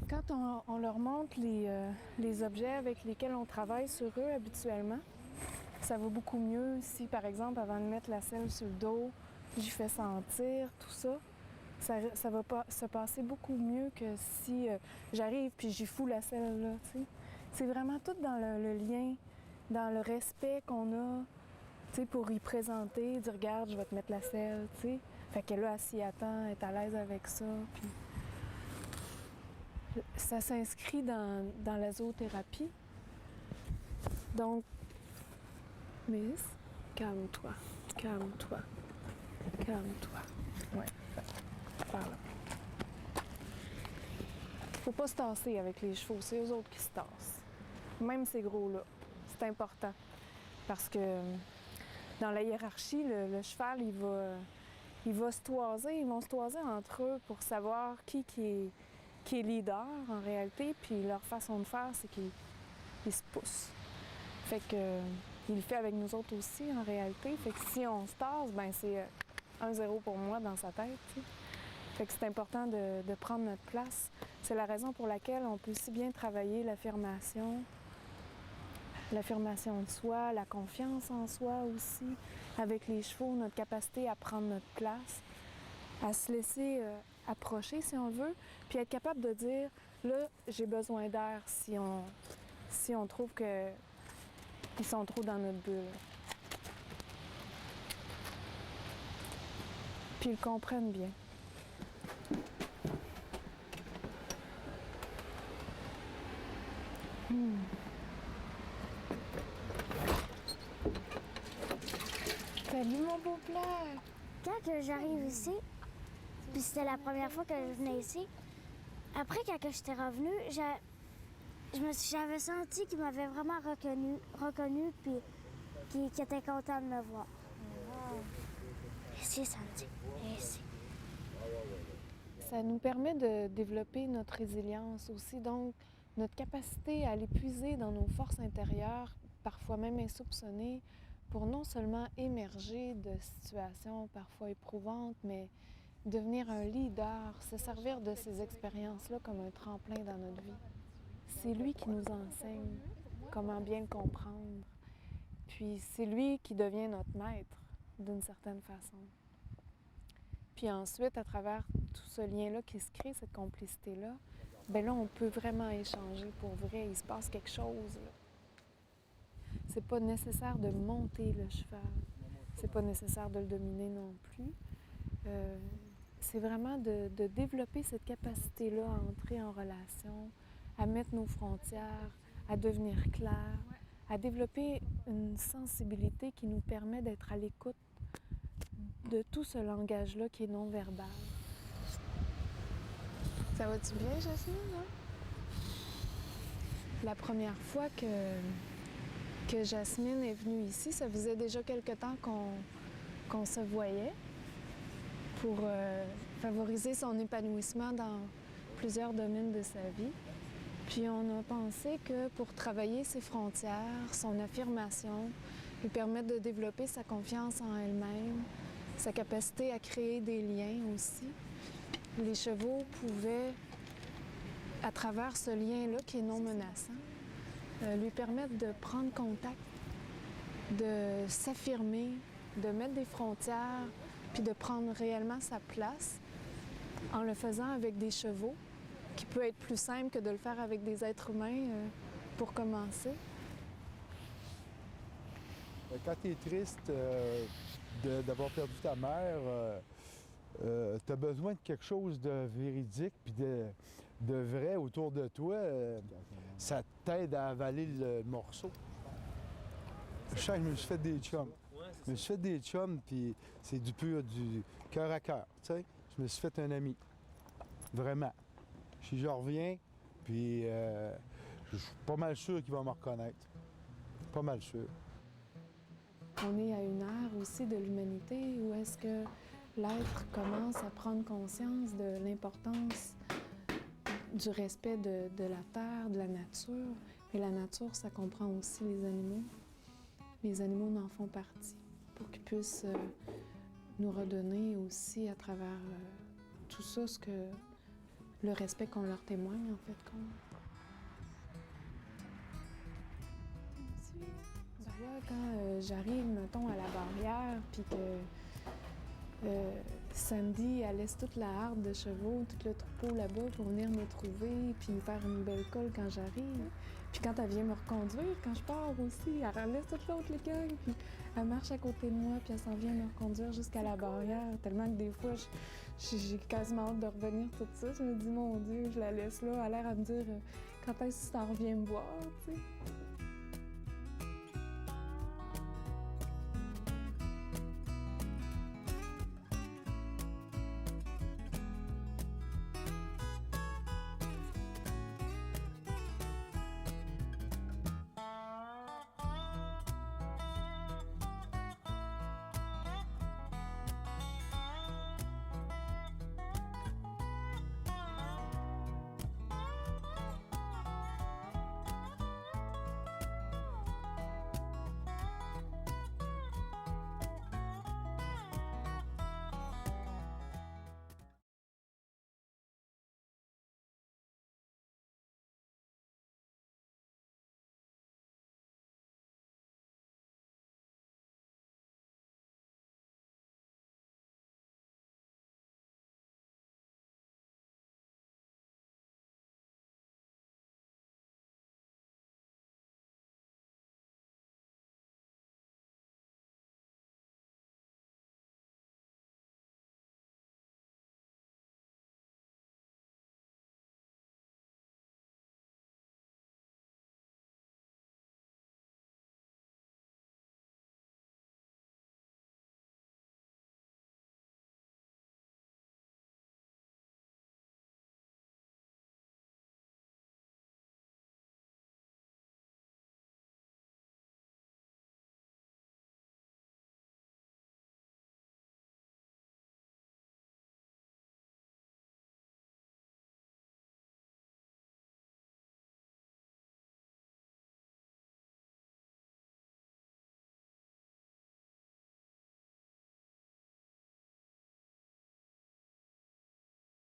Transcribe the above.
Quand on leur montre les objets avec lesquels on travaille sur eux habituellement, ça va beaucoup mieux si, par exemple, avant de mettre la selle sur le dos, j'y fais sentir, tout ça. Ça va pas se passer beaucoup mieux que si j'arrive puis j'y fous la selle là, tu sais. C'est vraiment tout dans le lien, dans le respect qu'on a, tu sais, pour y présenter, dire regarde, je vais te mettre la selle, tu sais. Fait que là, elle s'y attend, elle est à l'aise avec ça, puis ça s'inscrit dans la zoothérapie. Donc, Miss, calme-toi, calme-toi, calme-toi. Ouais, par là. Faut pas se tasser avec les chevaux, c'est eux autres qui se tassent. Même ces gros-là, c'est important. Parce que dans la hiérarchie, le cheval, il va se toiser, ils vont se toiser entre eux pour savoir qui est leader en réalité, puis leur façon de faire, c'est qu'ils se poussent. Fait que il le fait avec nous autres aussi en réalité. Fait que si on se tasse, ben c'est 1-0 pour moi dans sa tête, t'sais. Fait que c'est important de prendre notre place. C'est la raison pour laquelle on peut si bien travailler l'affirmation de soi, la confiance en soi aussi, avec les chevaux, notre capacité à prendre notre place, à se laisser approcher si on veut, puis être capable de dire là, j'ai besoin d'air si on trouve qu'ils sont trop dans notre bulle. Puis ils comprennent bien. Salut mon beau plat! Quand que j'arrive ici, puis c'était la première fois que je venais ici, après quand que j'étais revenue, j'avais senti qu'il m'avait vraiment reconnu puis qu'il était content de me voir. Merci Sandy, merci. Ça nous permet de développer notre résilience aussi, donc notre capacité à aller puiser dans nos forces intérieures, parfois même insoupçonnées, pour non seulement émerger de situations parfois éprouvantes, mais devenir un leader, se servir de ces expériences-là comme un tremplin dans notre vie. C'est lui qui nous enseigne comment bien le comprendre. Puis c'est lui qui devient notre maître, d'une certaine façon. Puis ensuite, à travers tout ce lien-là qui se crée, cette complicité-là, bien là, on peut vraiment échanger pour vrai. Il se passe quelque chose, là. C'est pas nécessaire de monter le cheval. C'est pas nécessaire de le dominer non plus. C'est vraiment de développer cette capacité-là à entrer en relation, à mettre nos frontières, à devenir clair, à développer une sensibilité qui nous permet d'être à l'écoute de tout ce langage-là qui est non-verbal. Ça va-tu bien, Jasmine? Hein? La première fois que Jasmine est venue ici, ça faisait déjà quelque temps qu'on se voyait pour favoriser son épanouissement dans plusieurs domaines de sa vie. Puis on a pensé que pour travailler ses frontières, son affirmation, lui permettre de développer sa confiance en elle-même, sa capacité à créer des liens aussi, les chevaux pouvaient, à travers ce lien-là qui est non menaçant, lui permettre de prendre contact, de s'affirmer, de mettre des frontières, puis de prendre réellement sa place en le faisant avec des chevaux, qui peut être plus simple que de le faire avec des êtres humains pour commencer. Quand tu es triste d'avoir perdu ta mère, tu as besoin de quelque chose de véridique puis de vrai autour de toi. Ça t'aide à avaler le morceau. Je sens que je me suis fait des chums. Je me suis fait des chums, puis c'est du pur, du cœur à cœur. Tu sais, je me suis fait un ami. Vraiment. Si je reviens, puis je suis pas mal sûr qu'il va me reconnaître. Pas mal sûr. On est à une ère aussi de l'humanité où est-ce que l'être commence à prendre conscience de l'importance du respect de la terre, de la nature. Et la nature, ça comprend aussi les animaux. Les animaux en font partie pour qu'ils puissent nous redonner aussi à travers tout ça ce que le respect qu'on leur témoigne, en fait. Ben là, quand j'arrive, mettons, à la barrière, puis que Sandy, elle laisse toute la harde de chevaux, tout le troupeau là-bas pour venir me trouver, puis me faire une belle colle quand j'arrive. Puis quand elle vient me reconduire, quand je pars aussi, elle laisse toute l'autre les gang, puis elle marche à côté de moi, puis elle s'en vient me reconduire jusqu'à la barrière, tellement que des fois, j'ai quasiment hâte de revenir tout ça. Je me dis, mon Dieu, je la laisse là, elle a l'air à me dire, quand est-ce que tu t'en reviens me voir, tu sais.